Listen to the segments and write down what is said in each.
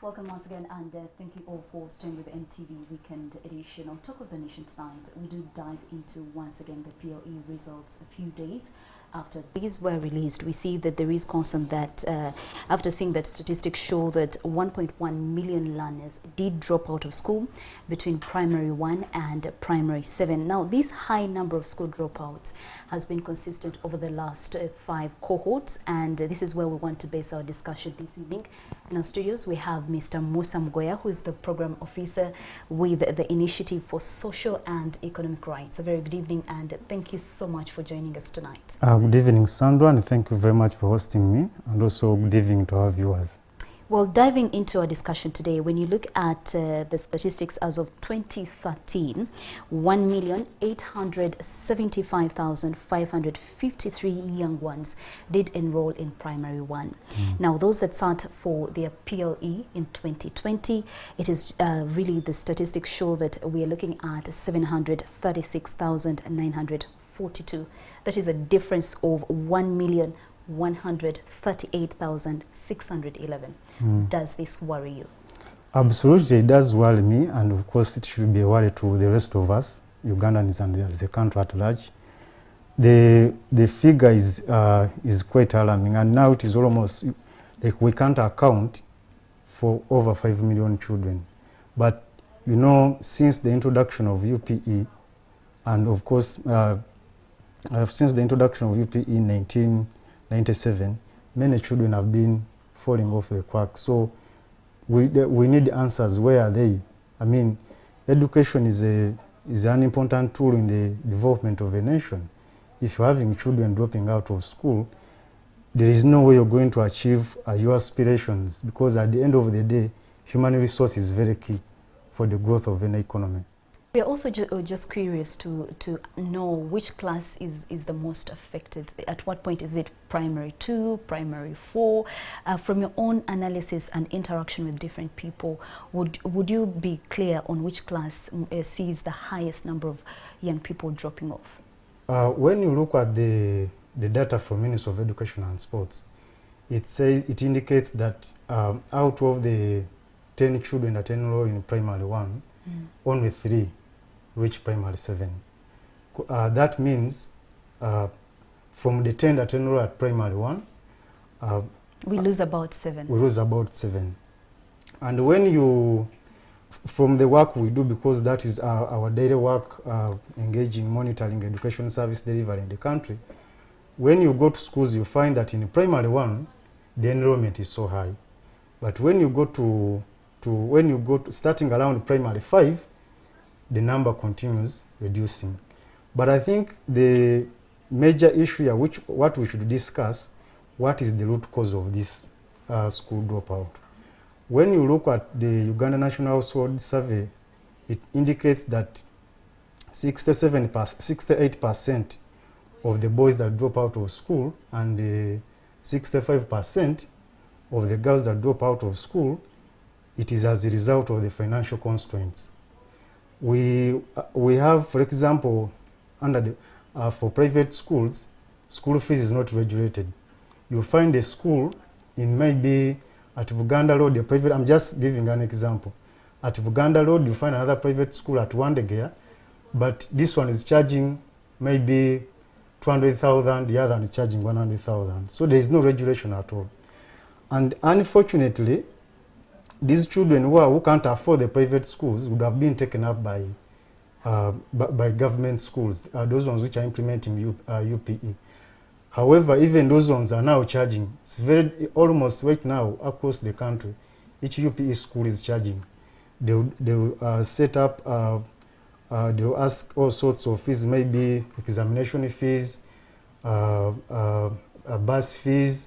Welcome once again, and thank you all for staying with the NTV Weekend Edition. On Talk of the Nation tonight, we do dive into once again the PLE results a few days after these were released. We see that there is concern that after seeing that statistics show that 1.1 million learners did drop out of school between primary 1 and primary 7. Now, this high number of school dropouts has been consistent over the last 5 cohorts, and this is where we want to base our discussion this evening. In our studios, we have Mr. Musa Mugoya, who is the Program Officer with the Initiative for Social and Economic Rights. A very good evening, and thank you so much for joining us tonight. Good evening, Sandra, and thank you very much for hosting me, and also good evening to our viewers. Well, diving into our discussion today, when you look at the statistics as of 2013, 1,875,553 young ones did enroll in primary 1. Now, those that sat for their PLE in 2020, it is really the statistics show that we are looking at 736,942. That is a difference of 1,138,611. Does this worry you? Absolutely, it does worry me, and of course it should be a worry to the rest of us, Ugandans and the country at large. The figure is quite alarming, and now it is almost like we can't account for over 5 million children. But you know, since the introduction of UPE, and of course since the introduction of UPE in 1997, many children have been falling off the crack. So we need answers. Where are they? I mean, education is an important tool in the development of a nation. If you're having children dropping out of school, there is no way you're going to achieve your aspirations, because at the end of the day, human resource is very key for the growth of an economy. We are also just curious to know which class is the most affected. At what point is it primary 2, primary 4? From your own analysis and interaction with different people, would you be clear on which class sees the highest number of young people dropping off? When you look at the data from Ministry of Education and Sports, it indicates that out of the 10 children that enroll in primary 1, only 3 reach primary 7. That means from the 10 that enroll at primary 1, we lose about 7. We lose about 7. And when you, from the work we do, because that is our daily work, engaging, monitoring education service delivery in the country, when you go to schools, you find that in primary 1, the enrollment is so high. But when you go to starting around primary 5, the number continues reducing. But I think the major issue here, what we should discuss, what is the root cause of this school dropout? When you look at the Uganda National Household Survey, it indicates that 68% of the boys that drop out of school and 65% of the girls that drop out of school, it is as a result of the financial constraints. We have, for example, for private schools, school fees is not regulated. You find a school in maybe at Buganda Road, a private, I'm just giving an example. At Buganda Road, you find another private school at Wandegea, but this one is charging maybe 200,000, the other one is charging 100,000. So there is no regulation at all. And unfortunately, these children who can't afford the private schools would have been taken up by government schools, those ones which are implementing UPE. However, even those ones are now charging. It's almost right now across the country, each UPE school is charging. They will set up, they will ask all sorts of fees, maybe examination fees, bus fees,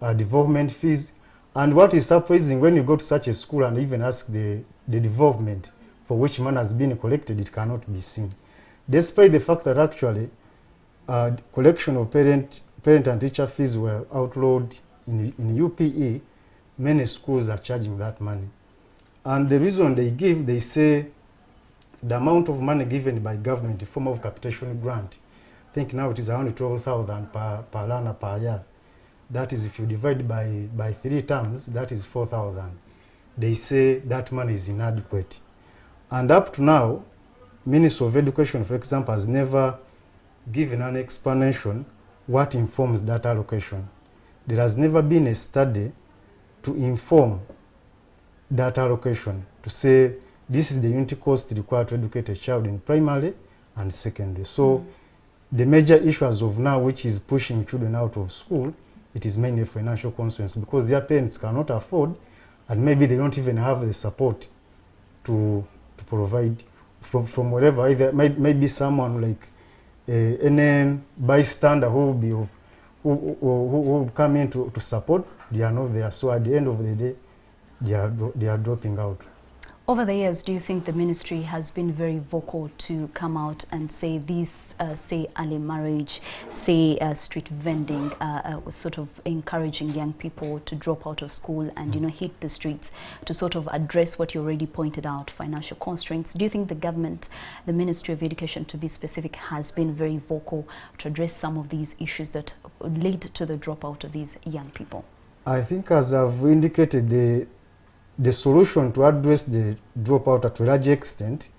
development fees. And what is surprising, when you go to such a school and even ask the development for which money has been collected, it cannot be seen. Despite the fact that actually collection of parent and teacher fees were outlawed in UPE, many schools are charging that money. And the reason they say the amount of money given by government in form of capitation grant, I think now it is around 12,000 per learner per year. That is, if you divide by 3 terms, that is 4,000. they say that money is inadequate. And up to now, Ministry of Education, for example, has never given an explanation what informs that allocation. There has never been a study to inform that allocation, to say this is the unit cost required to educate a child in primary and secondary. So the major issue as of now, which is pushing children out of school, it is mainly financial constraints, because their parents cannot afford, and maybe they don't even have the support to provide from wherever. Either maybe someone like any bystander who will come in to support, they are not there. So at the end of the day, they are dropping out. Over the years, do you think the ministry has been very vocal to come out and say these, say early marriage, say street vending, sort of encouraging young people to drop out of school and hit the streets, to sort of address what you already pointed out, financial constraints? Do you think the government, the Ministry of Education to be specific, has been very vocal to address some of these issues that lead to the dropout of these young people? I think, as I've indicated, the solution to address the dropout at a large extent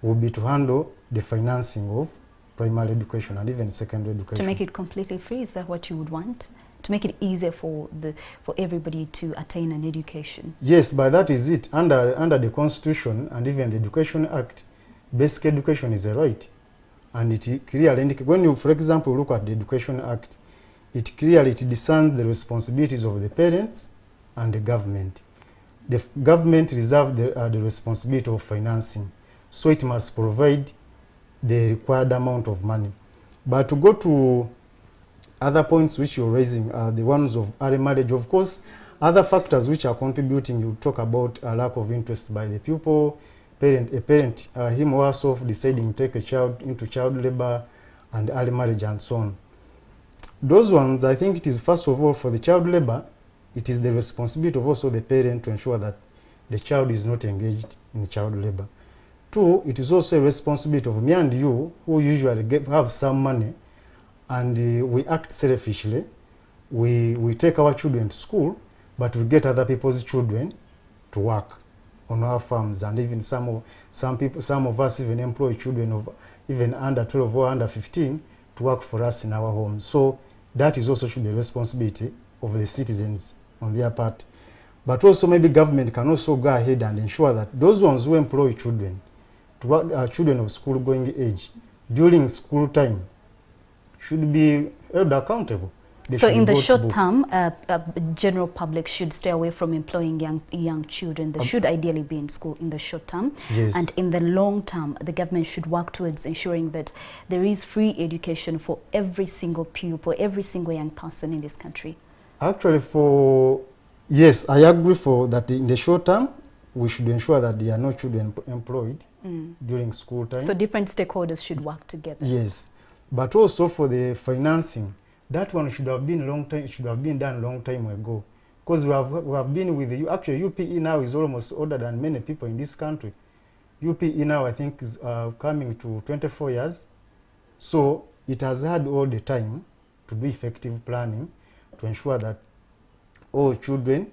will be to handle the financing of primary education and even secondary education. To make it completely free, is that what you would want? To make it easier for everybody to attain an education? Yes, but that is it. Under the Constitution and even the Education Act, basic education is a right. And it clearly indicates, when you, for example, look at the Education Act, it clearly discerns the responsibilities of the parents and the government. The government reserves the responsibility of financing, so it must provide the required amount of money. But to go to other points which you're raising, the ones of early marriage, of course, other factors which are contributing, you talk about a lack of interest by the pupil, a parent, him or herself deciding to take a child into child labor and early marriage and so on. Those ones, I think it is first of all for the child labor, it is the responsibility of also the parent to ensure that the child is not engaged in child labor. Two, it is also a responsibility of me and you, who usually have some money, and we act selfishly. We take our children to school, but we get other people's children to work on our farms, and even some of us even employ children of even under 12 or under 15 to work for us in our homes. So that is also should be a responsibility of the citizens on their part. But also maybe government can also go ahead and ensure that those ones who employ children, to work, children of school going age, during school time, should be held accountable. So in the short term, general public should stay away from employing young children. They should ideally be in school in the short term. Yes. And in the long term, the government should work towards ensuring that there is free education for every single pupil, every single young person in this country. Actually, yes, I agree for that. In the short term, we should ensure that there are no children employed during school time. So different stakeholders should work together. Yes, but also for the financing, that one should have been done long time ago, because we have been with you. Actually, UPE now is almost older than many people in this country. UPE now, I think, is coming to 24 years, so it has had all the time to do effective planning to ensure that all children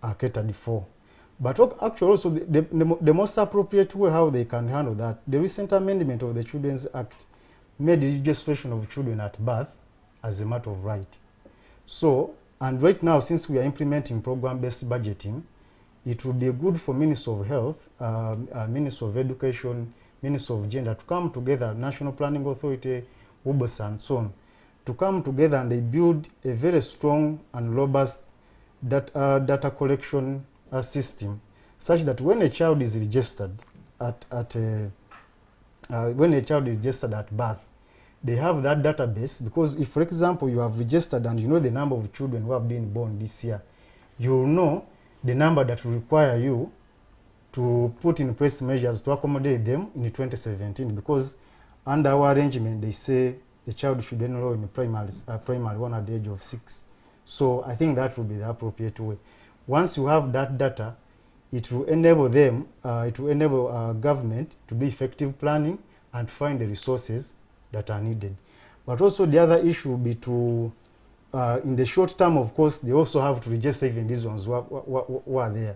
are catered for. But actually also the most appropriate way how they can handle that, the recent amendment of the Children's Act made the registration of children at birth as a matter of right. So, and right now, since we are implementing program-based budgeting, it would be good for Ministry of Health, Ministry of Education, Ministry of Gender to come together, National Planning Authority, WUBOS and so on, to come together and they build a very strong and robust data collection system, such that when a child is registered at birth, they have that database. Because if, for example, you have registered and you know the number of children who have been born this year, you will know the number that will require you to put in place measures to accommodate them in 2017. Because under our arrangement, they say the child should enroll in primary one at the age of 6. So I think that will be the appropriate way. Once you have that data, it will enable them, government to do effective planning and find the resources that are needed. But also the other issue will be to, in the short term, of course, they also have to register even these ones who are there.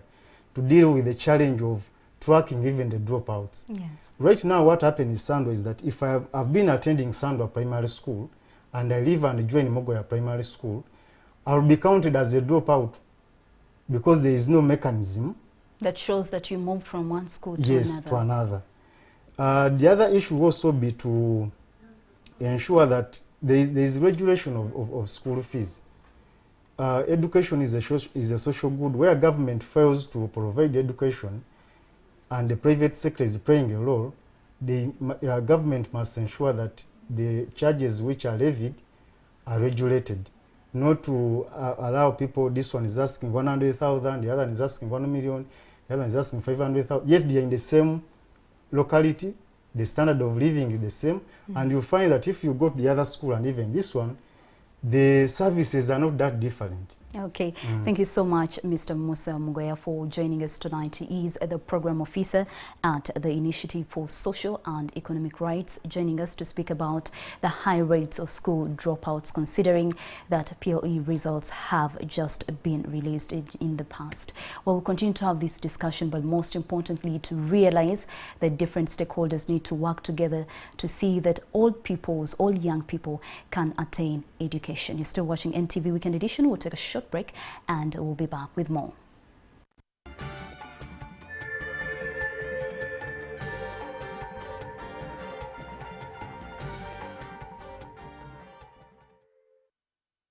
to deal with the challenge of tracking even the dropouts. Yes. Right now, what happened in Sandwa is that if I've been attending Sandwa Primary School and I leave and join Mugoya Primary School, I'll be counted as a dropout because there is no mechanism That shows that you moved from one school to yes, another. to another. The other issue will also be to ensure that there is regulation of school fees. Education is a social good. Where government fails to provide education and the private sector is playing a role, the government must ensure that the charges which are levied are regulated, not to allow people, this one is asking 100,000, the other is asking 1 million, the other is asking 500,000, yet they are in the same locality, the standard of living is the same, and you find that if you go to the other school and even this one, the services are not that different. Okay, thank you so much, Mr. Musa Mugoya, for joining us tonight. He is the program officer at the Initiative for Social and Economic Rights, joining us to speak about the high rates of school dropouts, considering that PLE results have just been released in the past. Well, we'll continue to have this discussion, but most importantly, to realize that different stakeholders need to work together to see that all young people can attain education. You're still watching NTV Weekend Edition. We'll take a short break and we'll be back with more.